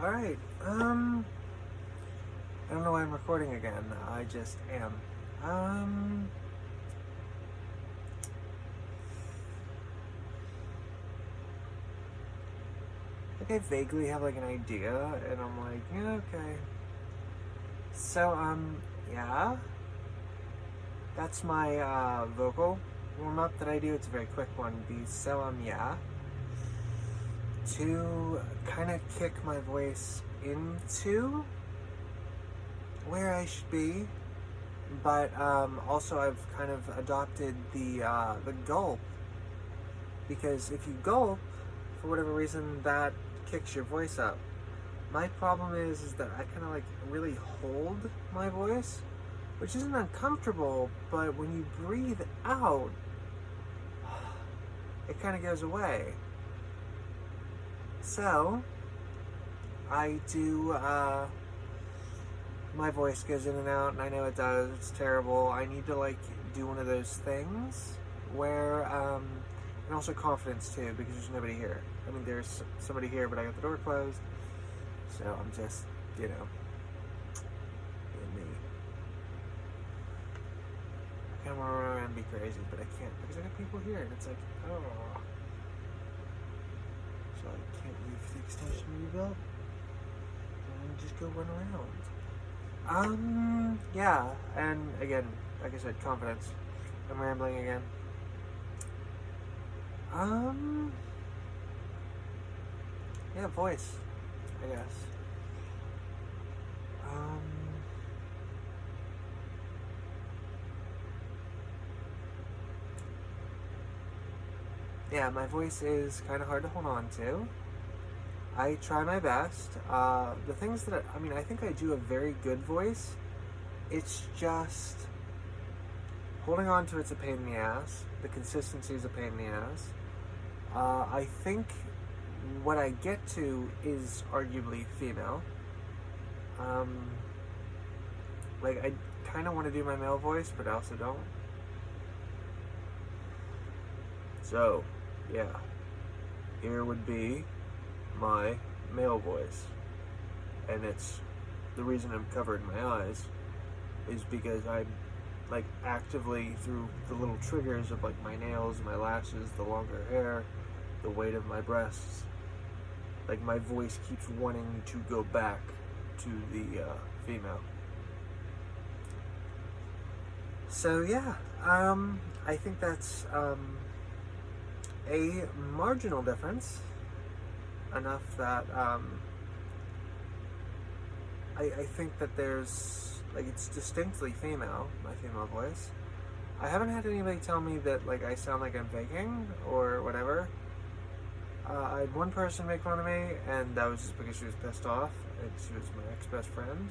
Alright, I don't know why I'm recording again. I just am. Um, I vaguely have like an idea, and I'm like, yeah, okay. So, yeah. That's my, vocal warm-up that I do. It's a very quick one. Yeah. To kind of kick my voice into where I should be, but also I've kind of adopted the gulp, because if you gulp, for whatever reason, that kicks your voice up. My problem is that I kind of like really hold my voice, which isn't uncomfortable, but when you breathe out, it kind of goes away. So, I do, my voice goes in and out, and I know it does, it's terrible. I need to, like, do one of those things where, and also confidence, too, because there's nobody here. I mean, there's somebody here, but I got the door closed, so I'm just, being me. I kind of want to run around and be crazy, but I can't, because I got people here, and it's like, oh. So I can't move the extension rebuilt, and just go run around. Yeah, and again, like I said, confidence. I'm rambling again. Yeah, voice, I guess. Yeah, my voice is kind of hard to hold on to. I try my best. The things that I think I do a very good voice. It's just holding on to it's a pain in the ass. The consistency is a pain in the ass. I think what I get to is arguably female. Like, I kind of want to do my male voice, but I also don't. So, yeah. Here would be my male voice. And it's the reason I'm covering my eyes is because I'm like actively through the little triggers of like my nails, my lashes, the longer hair, the weight of my breasts, like my voice keeps wanting to go back to the female. So yeah, I think that's a marginal difference, enough that I think that there's, like, it's distinctly female, my female voice. I haven't had anybody tell me that, like, I sound like I'm faking or whatever. I had one person make fun of me, and that was just because she was pissed off, and she was my ex-best friend.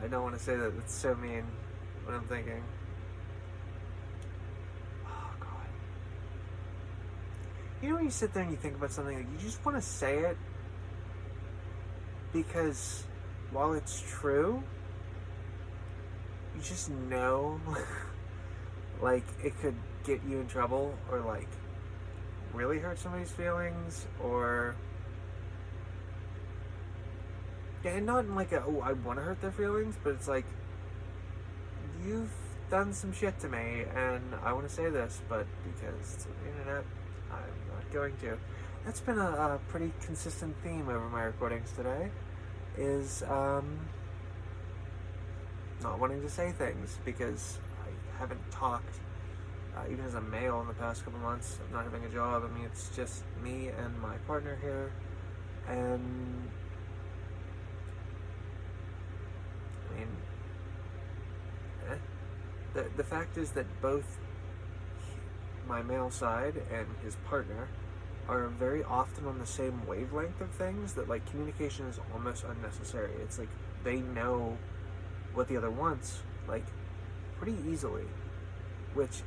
I don't want to say that, it's so mean what I'm thinking. Oh, God. You know when you sit there and you think about something, like, you just want to say it because while it's true, you just know like it could get you in trouble or like really hurt somebody's feelings, or yeah, and not in like a, oh, I want to hurt their feelings, but it's like, you've done some shit to me and I want to say this, but because it's on the internet, I'm not going to. That's been a pretty consistent theme over my recordings today, is not wanting to say things because I haven't talked, even as a male, in the past couple months. I'm not having a job. I mean, it's just me and my partner here, and I mean, the fact is that both my male side and his partner are very often on the same wavelength of things, that like communication is almost unnecessary. It's like they know what the other wants, like, pretty easily, which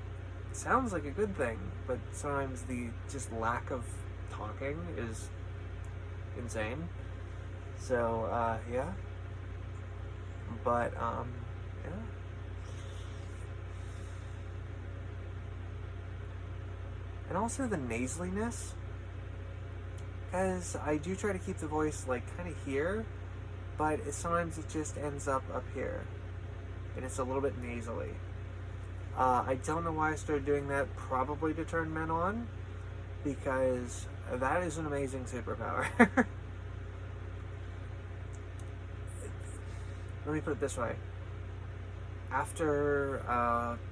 sounds like a good thing, but sometimes the just lack of talking is insane. So yeah, but yeah. and also the nasaliness, because I do try to keep the voice like kind of here, but sometimes it just ends up here, and it's a little bit nasally. I don't know why I started doing that, probably to turn men on, because that is an amazing superpower. Let me put it this way. After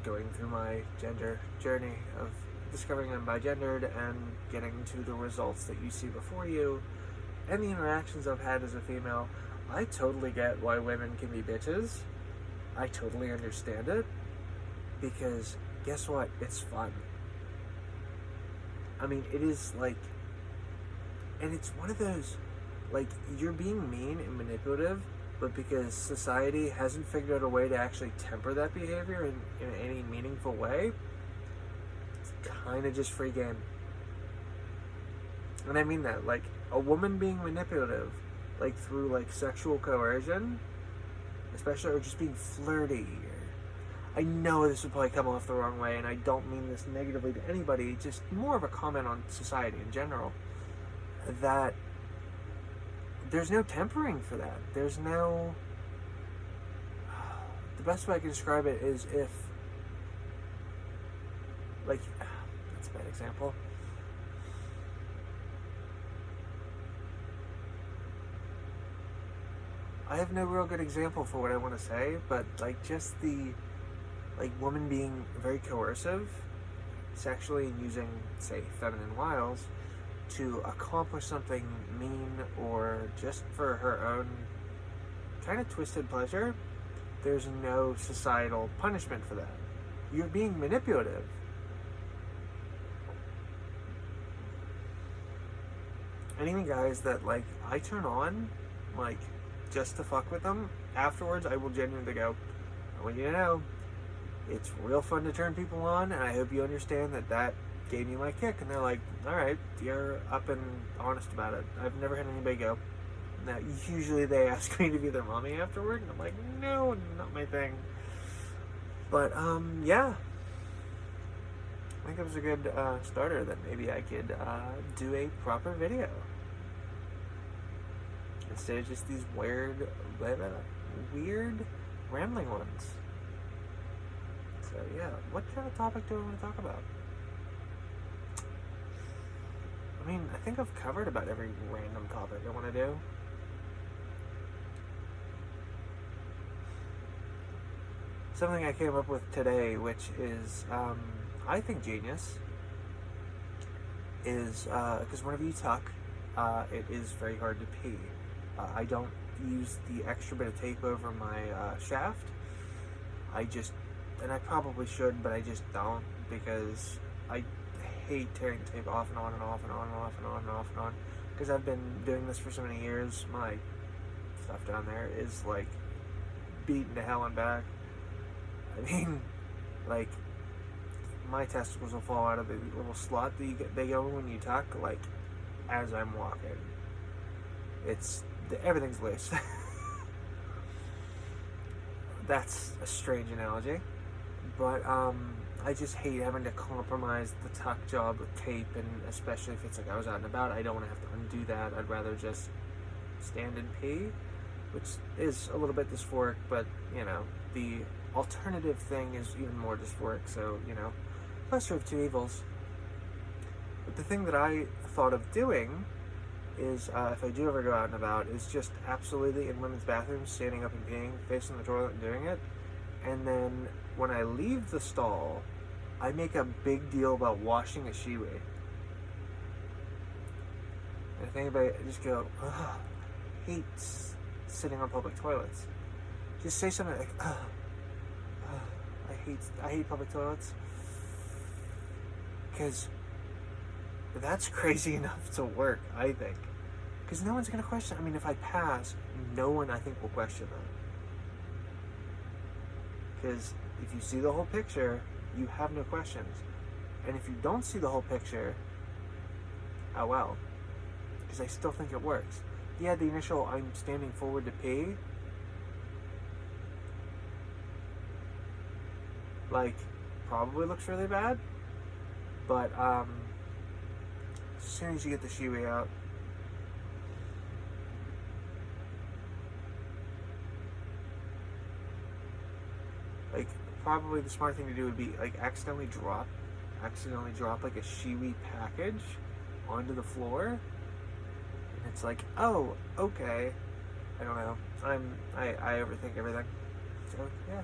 going through my gender journey of discovering I'm bigendered and getting to the results that you see before you, and the interactions I've had as a female, I totally get why women can be bitches. I totally understand it. Because, guess what? It's fun. I mean, it is like... And it's one of those... Like, you're being mean and manipulative, but because society hasn't figured out a way to actually temper that behavior in any meaningful way, it's kind of just free game. And I mean that. Like, a woman being manipulative, like, through, like, sexual coercion, especially, or just being flirty, I know this would probably come off the wrong way, and I don't mean this negatively to anybody, just more of a comment on society in general, that there's no tempering for that. There's no... The best way I can describe it is if... Like, that's a bad example. I have no real good example for what I want to say, but, like, just the... Like, woman being very coercive sexually and using, say, feminine wiles to accomplish something mean or just for her own kind of twisted pleasure, there's no societal punishment for that. You're being manipulative. And even guys that, like, I turn on, like, just to fuck with them, afterwards I will genuinely go, I want you to know, it's real fun to turn people on, and I hope you understand that that gave me my kick. And they're like, alright, you're up and honest about it. I've never had anybody go. Now, usually they ask me to be their mommy afterward, and I'm like, no, not my thing. But, yeah. I think it was a good starter that maybe I could do a proper video. Instead of just these weird rambling ones. So yeah, what kind of topic do I want to talk about? I mean, I think I've covered about every random topic I want to do. Something I came up with today, which is, I think genius, is, because whenever you tuck, it is very hard to pee. I don't use the extra bit of tape over my shaft. And I probably should, but I just don't, because I hate tearing the tape off and on and off and on and off and on and off and on, because I've been doing this for so many years. My stuff down there is like beaten to hell and back. I mean, like, my testicles will fall out of the little slot that they go in when you tuck, like, as I'm walking. Everything's loose. That's a strange analogy. But, I just hate having to compromise the tuck job with tape, and especially if it's like I was out and about, I don't want to have to undo that. I'd rather just stand and pee, which is a little bit dysphoric, but, you know, the alternative thing is even more dysphoric, so, you know, lesser of two evils. But the thing that I thought of doing is, if I do ever go out and about, is just absolutely in women's bathrooms, standing up and peeing, facing the toilet and doing it. And then when I leave the stall, I make a big deal about washing a shiwi. And if anybody just go, ugh, hate sitting on public toilets, just say something like, ugh, I hate public toilets. Because that's crazy enough to work, I think. Because no one's going to question. I mean, if I pass, no one, I think, will question that. Because if you see the whole picture, you have no questions. And if you don't see the whole picture, oh well. Because I still think it works. Yeah, the initial I'm standing forward to pee, like, probably looks really bad. But, as soon as you get the Shiwi out. Like, probably the smart thing to do would be, like, accidentally drop like a Shiwi package onto the floor. And it's like, oh, okay. I don't know. I overthink everything. So, yeah.